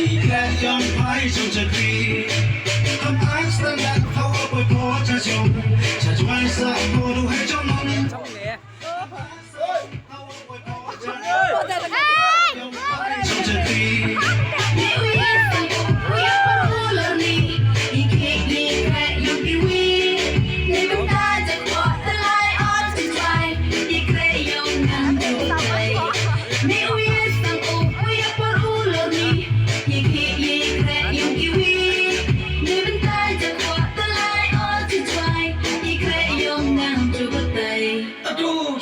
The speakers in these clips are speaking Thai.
Iklejon pajczą czekwi Tam tak standard Hałopy po czacią Czacią sa poruchę ciągną ช่องไหน Hałopy po czacią Pajczą czekwi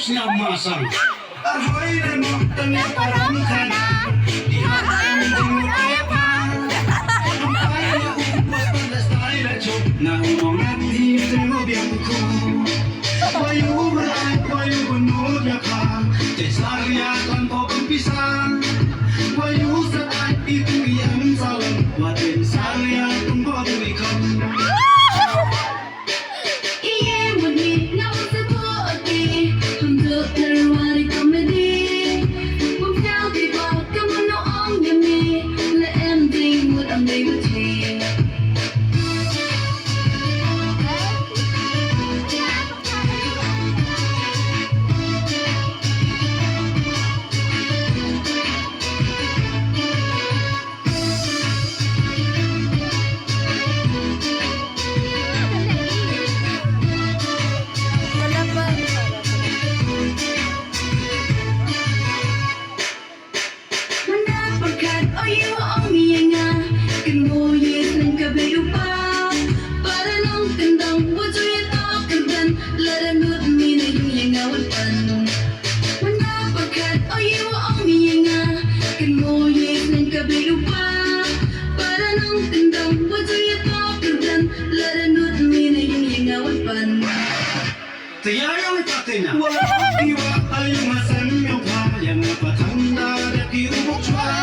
เสียมาสั่งอาหอยได้หมดตั้งแต่ปารำคันที่หาไม่จริงไม่พังน้ำไปแล้วอุ้มมาตั้งแต่สายและชุบหน้าห้องนั้นที่เจ้าเบียงคู่วายุมาไล่วายุบนนู้นยาคางใจสายยาลันพอเป็นพิซานวายุสะอาดอีกตัวยังสาวว่าเป็นสายยาต้องบอกด้วยคำTiada yang katanya, walau iwa ayu masam yang kaya ngapa tanda dah kiubuk cuai.